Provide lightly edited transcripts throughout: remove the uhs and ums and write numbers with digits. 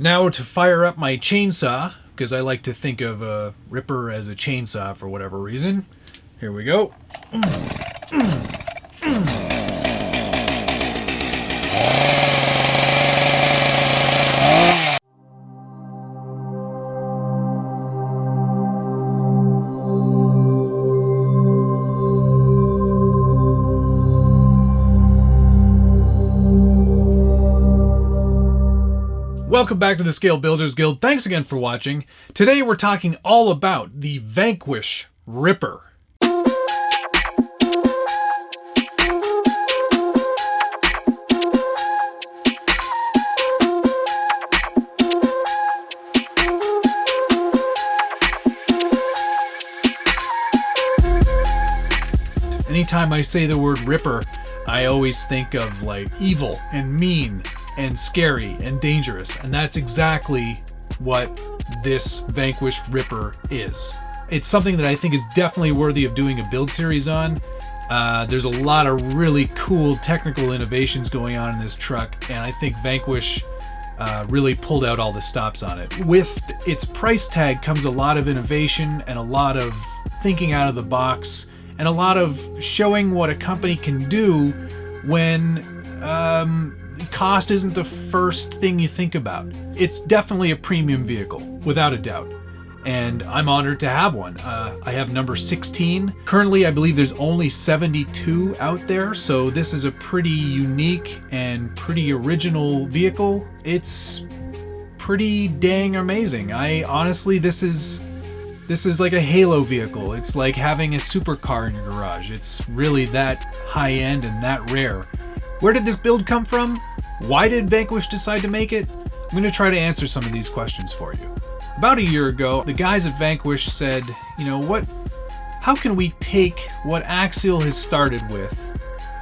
Now to fire up my chainsaw, because I like to think of a Ripper as a chainsaw for whatever reason. Here we go. Welcome back to the Scale Builders Guild. Thanks again for watching. Today we're talking all about the Vanquish Ripper. Anytime I say the word Ripper, I always think of like evil and mean and scary and dangerous, and that's exactly what this Vanquish Ripper is. It's something that I think is definitely worthy of doing a build series on. There's a lot of really cool technical innovations going on in this truck, and I think Vanquish really pulled out all the stops on it. With its price tag comes a lot of innovation and a lot of thinking out of the box, and a lot of showing what a company can do when cost isn't the first thing you think about. It's definitely a premium vehicle, without a doubt, and I'm honored to have one. I have number 16. Currently, I believe there's only 72 out there, so this is a pretty unique and pretty original vehicle. It's pretty dang amazing. Honestly, this is like a halo vehicle. It's like having a supercar in your garage. It's really that high end and that rare. Where did this build come from? Why did Vanquish decide to make it? I'm going to try to answer some of these questions for you. About a year ago, the guys at Vanquish said, you know what, how can we take what Axial has started with,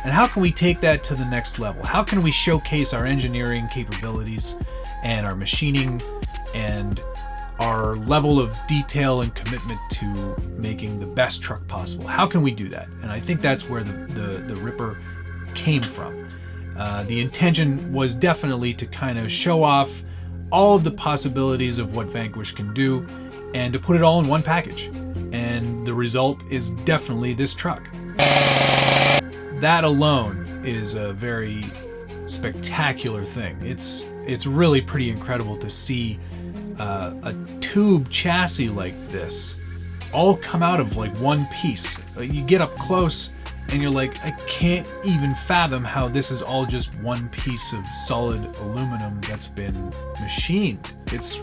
and how can we take that to the next level? How can we showcase our engineering capabilities and our machining and our level of detail and commitment to making the best truck possible? How can we do that? And I think that's where the Ripper came from. The intention was definitely to kind of show off all of the possibilities of what Vanquish can do and to put it all in one package. And the result is definitely this truck. That alone is a very spectacular thing. It's really pretty incredible to see a tube chassis like this all come out of like one piece. You get up close and you're like, I can't even fathom how this is all just one piece of solid aluminum that's been machined. It's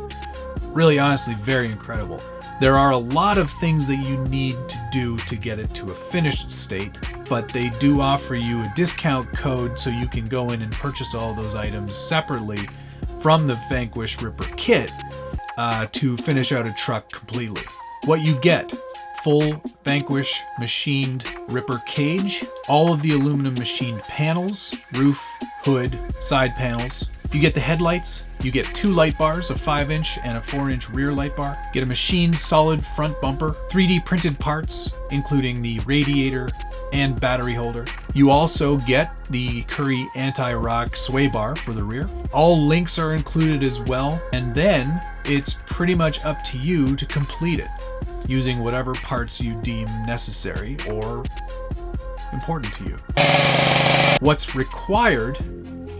really honestly very incredible. There are a lot of things that you need to do to get it to a finished state, but they do offer you a discount code so you can go in and purchase all those items separately from the Vanquish Ripper kit to finish out a truck completely. What you get: full Vanquish machined Ripper cage, all of the aluminum machined panels, roof, hood, side panels. You get the headlights, you get 2 light bars, a 5-inch and a 4-inch rear light bar. Get a machined solid front bumper, 3D printed parts, including the radiator and battery holder. You also get the Curry anti-rock sway bar for the rear. All links are included as well, and then it's pretty much up to you to complete it, using whatever parts you deem necessary or important to you. What's required,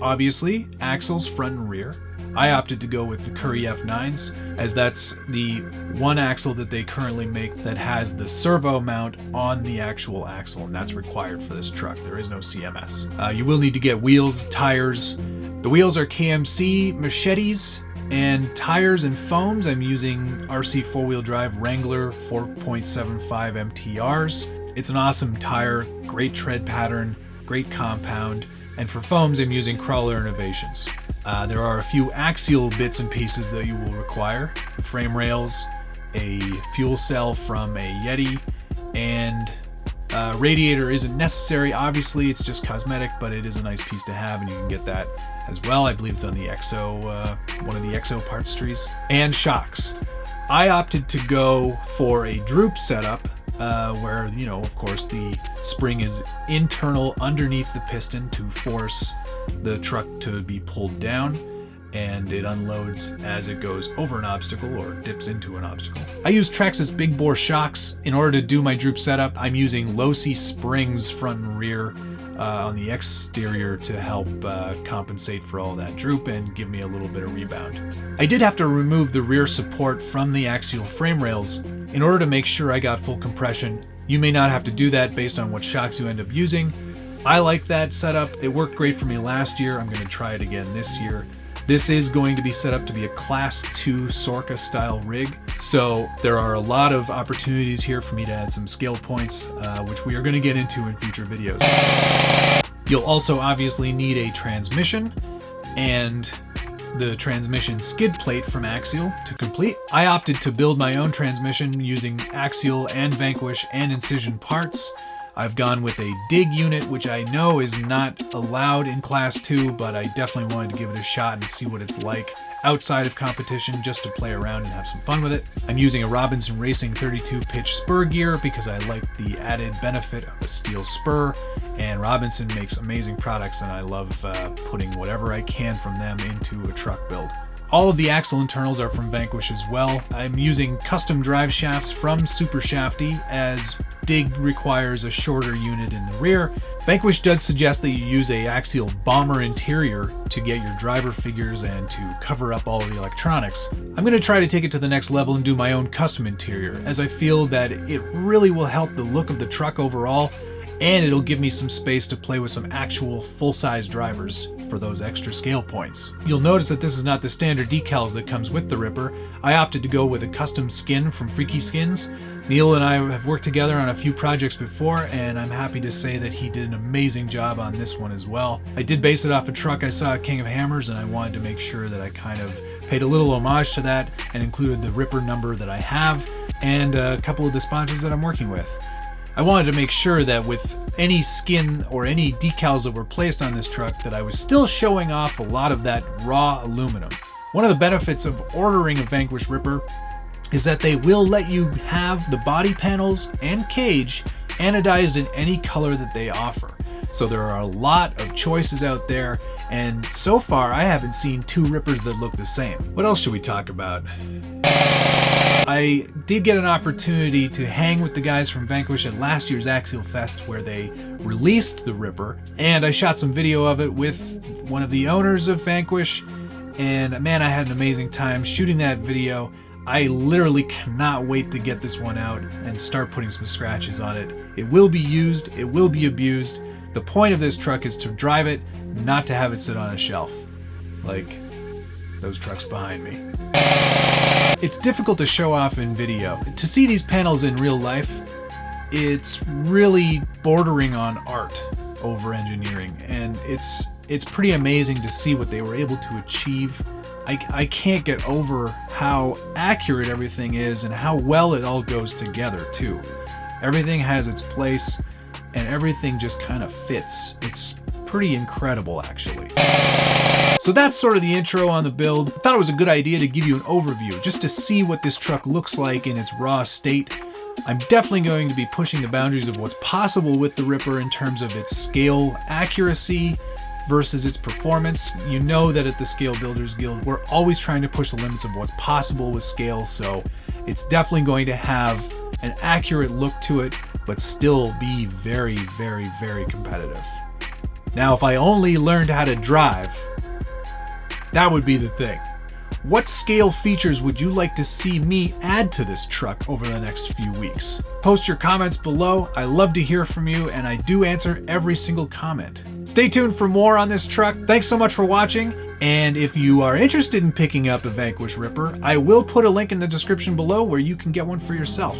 obviously, axles front and rear. I opted to go with the Curry F9s, as that's the one axle that they currently make that has the servo mount on the actual axle, and that's required for this truck. There is no CMS. You will need to get wheels, tires. The wheels are KMC machetes, and tires and foams, I'm using RC 4-wheel drive Wrangler 4.75 MTRs. It's an awesome tire, great tread pattern, great compound, and for foams I'm using Crawler Innovations. There are a few axial bits and pieces that you will require: frame rails, a fuel cell from a Yeti, and radiator isn't necessary. Obviously, it's just cosmetic, but it is a nice piece to have, and you can get that as well. I believe it's on the EXO, one of the EXO parts trees. And shocks. I opted to go for a droop setup, where, you know, of course, the spring is internal underneath the piston to force the truck to be pulled down. and it unloads as it goes over an obstacle or dips into an obstacle. I use Trex's big bore shocks. In order to do my droop setup, I'm using low-C springs front and rear on the exterior to help compensate for all that droop and give me a little bit of rebound. I did have to remove the rear support from the axial frame rails in order to make sure I got full compression. You may not have to do that based on what shocks you end up using. I like that setup. It worked great for me last year. I'm going to try it again this year. This is going to be set up to be a Class 2 Sorca style rig, so there are a lot of opportunities here for me to add some scale points, which we are going to get into in future videos. You'll also obviously need a transmission and the transmission skid plate from Axial to complete. I opted to build my own transmission using Axial and Vanquish and Incision parts. I've gone with a dig unit, which I know is not allowed in Class 2, but I definitely wanted to give it a shot and see what it's like outside of competition, just to play around and have some fun with it. I'm using a Robinson Racing 32 pitch spur gear because I like the added benefit of a steel spur, and Robinson makes amazing products, and I love putting whatever I can from them into a truck build. All of the axle internals are from Vanquish as well. I'm using custom drive shafts from SuperShafty, as dig requires a shorter unit in the rear. Vanquish does suggest that you use a axial bomber interior to get your driver figures and to cover up all of the electronics. I'm going to try to take it to the next level and do my own custom interior, as I feel that it really will help the look of the truck overall, and it'll give me some space to play with some actual full-size drivers for those extra scale points. You'll notice that this is not the standard decals that comes with the Ripper. I opted to go with a custom skin from Freaky Skins. Neil and I have worked together on a few projects before, and I'm happy to say that he did an amazing job on this one as well. I did base it off a truck I saw at King of Hammers, and I wanted to make sure that I kind of paid a little homage to that and included the Ripper number that I have and a couple of the sponsors that I'm working with. I wanted to make sure that with any skin or any decals that were placed on this truck that I was still showing off a lot of that raw aluminum. One of the benefits of ordering a Vanquish Ripper is that they will let you have the body panels and cage anodized in any color that they offer. So there are a lot of choices out there, and so far I haven't seen two Rippers that look the same. What else should we talk about? I did get an opportunity to hang with the guys from Vanquish at last year's Axial Fest, where they released the Ripper, and I shot some video of it with one of the owners of Vanquish, and man, I had an amazing time shooting that video. I literally cannot wait to get this one out and start putting some scratches on it. It will be used, it will be abused. The point of this truck is to drive it, not to have it sit on a shelf, like those trucks behind me. It's difficult to show off in video. To see these panels in real life, it's really bordering on art over engineering, and it's pretty amazing to see what they were able to achieve. I can't get over how accurate everything is and how well it all goes together too. Everything has its place and everything just kind of fits. It's pretty incredible, actually. So that's sort of the intro on the build. I thought it was a good idea to give you an overview just to see what this truck looks like in its raw state. I'm definitely going to be pushing the boundaries of what's possible with the Ripper in terms of its scale accuracy versus its performance. You know that at the Scale Builders Guild, we're always trying to push the limits of what's possible with scale, so it's definitely going to have an accurate look to it, but still be very, very, very competitive. Now, if I only learned how to drive, that would be the thing. What scale features would you like to see me add to this truck over the next few weeks? Post your comments below. I love to hear from you, and I do answer every single comment. Stay tuned for more on this truck. Thanks so much for watching, and if you are interested in picking up a Vanquish Ripper, I will put a link in the description below where you can get one for yourself.